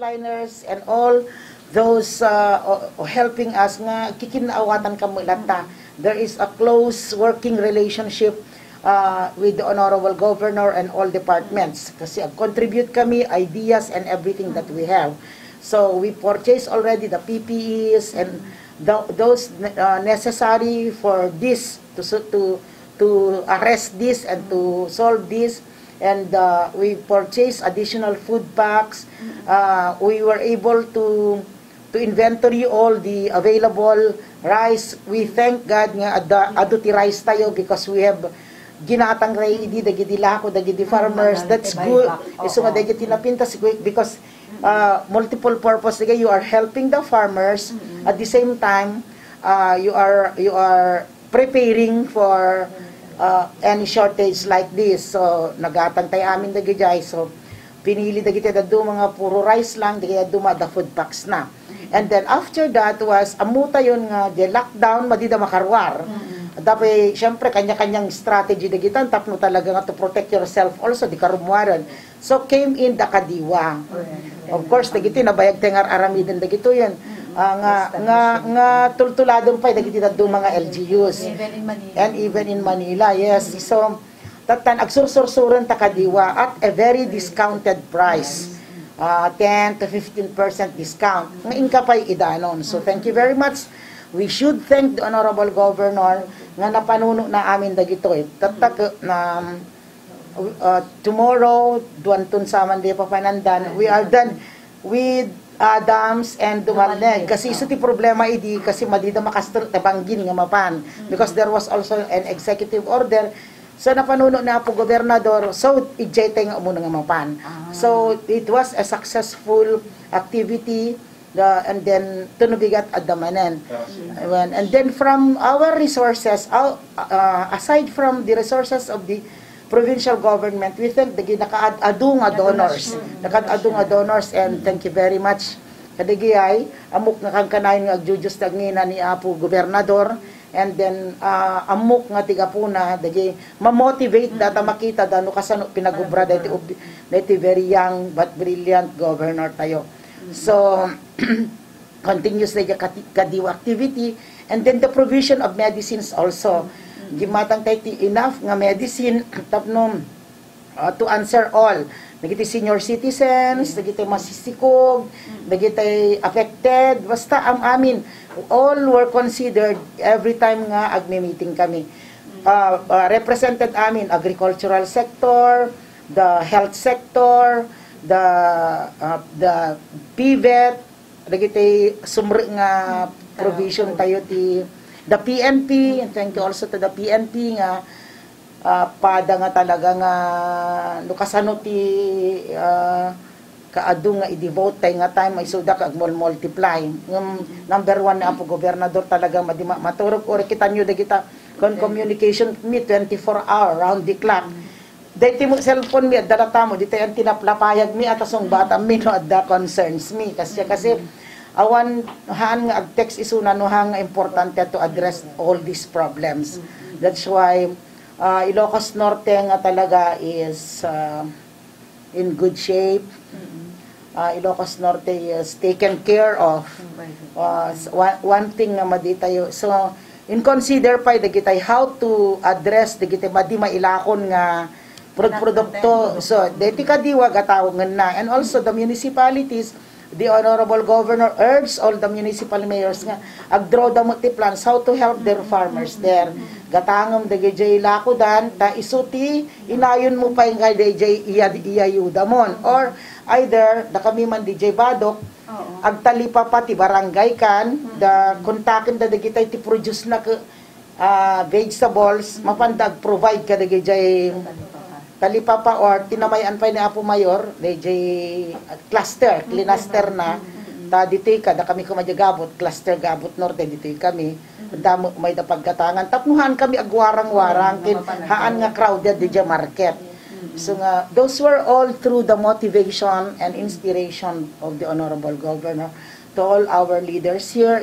frontliners and all those helping us nga kikinaawatan kamo lata. There is a close working relationship with the Honorable Governor and all departments kasi contribute kami ideas and everything that we have. So we purchased already the PPEs and those necessary for this to arrest this and to solve this. And we purchased additional food packs. We were able to inventory all the available rice. We thank God nga aduti rice tayo because we have ginatang ready dagiti lako dagiti farmers. That's good. So nga dagiti napinta because multiple purpose again, you are helping the farmers at the same time you are preparing for any shortage like this. So nagatang tayo amin dagiti. So pinili dagiti dadto mga puro rice lang dagiti duma the food packs na. And then after that was amuta yon nga the lockdown madida makarwar. Dapat syempre kanya-kanyang strategy dagiti tapno talaga nga to protect yourself also di karumwaran. So came in the Kadiwa. Of course dagiti nabayag tengar aramiden dagito yan. Nga tultuladong pa dagiti dadto mga LGUs. Even in Manila. And even in Manila, yes. So tatan agsursursuran ta Kadiwa at a very discounted price. 10 to 15% discount. Ngayon ka pa'y idanon. So thank you very much. We should thank the Honorable Governor nga napanuno na amin dagito tatak na tomorrow duantun sa Mandi papanandan we are done with Adams and Dumalag kasi iso ti problema idi kasi madida makastor tabanggin nga mapan because there was also an executive order so napanuno na po gobernador so ijay nga umuna nga mapan so it was a successful activity and then tunubigat at damanan. And then from our resources, aside from the resources of the provincial government, we thank the nakaadung donors. Nakaadung donors and thank you very much. Kadigiyay, amok nga kangkanayon nga agjujus tagnina ni Apo Gobernador and then amok nga tigapuna dagi ma-motivate data makita dano kasano pinagubra dati very young but brilliant governor tayo. So continuous na Kadiwa activity and then the provision of medicines also gimatang tayo enough nga medicine tapno to answer all nagiti senior citizens nagiti masisikog nagiti affected basta ang amin all were considered every time nga agme-meeting kami represented amin agricultural sector the health sector the PVET dagiti sumre nga provision tayo ti the PNP and thank you also to the PNP nga pada nga talaga nga lukasano ti kaadung nga i-devote tay nga time ay suda kag multiply number 1 na po gobernador talaga maturog or kita nyo dagita communication me 24 hour round the clock. Dahil mo cellphone mi at darata mo, dito yung tinaplapayag mi at asong bata mi no at that concerns me. Kasi awan haan nga ag-text isuna no hang nga importante to address all these problems. That's why Ilocos Norte nga talaga is in good shape. Ilocos Norte is taken care of. One thing nga maditayo. So, in consider pa dagitay how to address dagitay madi mailakon nga produkto. So, deti Kadiwa gatawangan na. And also, the municipalities, the Honorable Governor urged all the municipal mayors nga agdraw the multi-plans how to help their farmers there. Gatangam dagijay lakudan, ta isuti, inayon mo pa yung kay DJ iyayuda mon. Or either, da kami man DJ Badok, agtalipa pa ti barangay kan, da kontakin da dagitay ti produce na vegetables, mapandag provide ka dagijay talipapa or tinamayan pa ni Apo Mayor DJ cluster na ta ditoy ka da kami kumadyagabot cluster Gabot Norte ditoy kami damo may da pagkatangan tapnuhan kami agwarang-warang kin haan nga crowded DJ market so nga those were all through the motivation and inspiration of the Honorable Governor to all our leaders here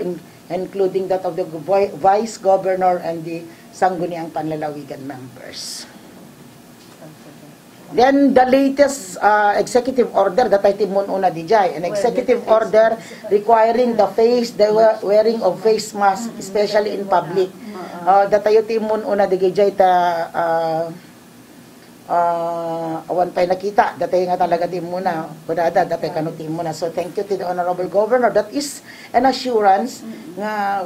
including that of the Vice Governor and the Sangguniang Panlalawigan members. Then the latest executive order that I timon una dijay, an executive order requiring the wearing of face mask, especially in public. Datayo timon una dijay ta awan pa'y nakita, datay nga talaga timuna, kudada, datay kano timuna. So thank you to the Honorable Governor. That is an assurance nga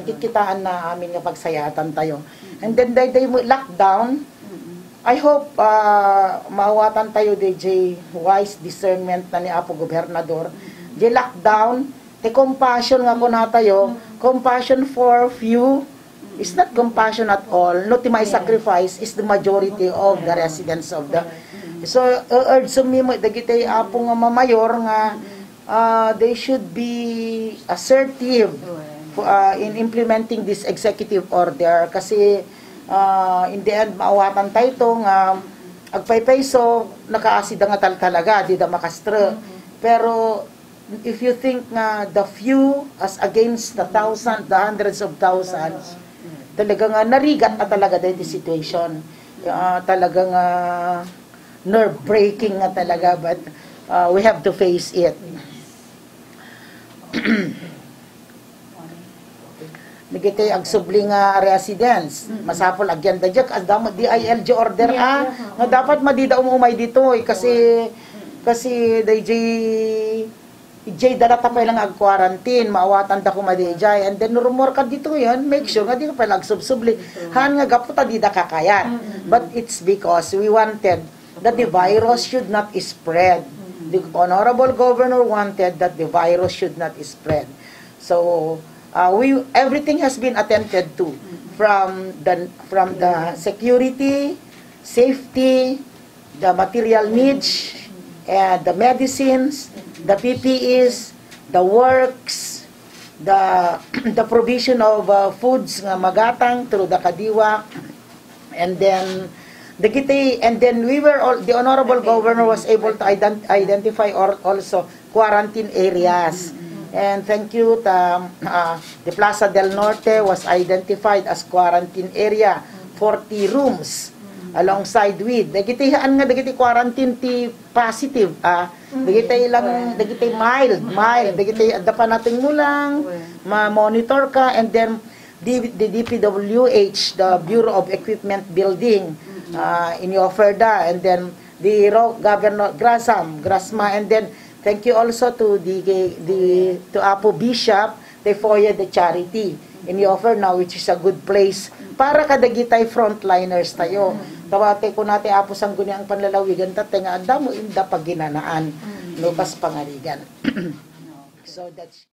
kikitaan na amin nga pagsayatan tayo. And then day mo lockdown, I hope maawatan tayo DJ wise discernment na ni Apo Gobernador. Di lockdown, the compassion nga ko na tayo, compassion for few is not compassion at all. Not my sacrifice is the majority of the residents of the. So urge me dagiti Apo nga mamayor nga they should be assertive in implementing this executive order kasi in the end maawatan tayo itong agpaypayso nakaasida nga talaga di da makastra pero if you think nga the few as against the hundreds of thousands talagang narigat na talaga dahil the situation talagang nerve breaking nga talaga but we have to face it. Nagitay ag subli nga residents masapol agyan da jak adamo DILG order nga dapat madida umumay dito kasi DJ dala ta pa lang ag quarantine maawatan ta kumadijay and then rumor ka dito yan make sure nga di ka pa ag subsubli han nga gaputa di da kakayat but it's because we wanted that the virus should not spread. The Honorable Governor wanted that the virus should not spread. So everything has been attended to from the security, safety, the material needs, and the medicines, the PPEs, the works, the provision of foods nga magatang through the Kadiwa, and then the Honorable Governor was able to identify also quarantine areas. And thank you the Plaza del Norte was identified as quarantine area, 40 rooms alongside with dagitihan nga dagiti quarantine ti positive dagiti lang dagiti mild dagiti adda pa nating mulang ma-monitor ka and then the DPWH, the Bureau of Equipment Building in-offer da and then the Governor Grasma and then thank you also to to Apo Bishop Tefoya the Charity in-offer now which is a good place para kadagitay frontliners tayo. Tawate ko natin Apo Sangguni ang panlalawigan tate nga adda mo inda pagginanaan lupas pangarigan. So that's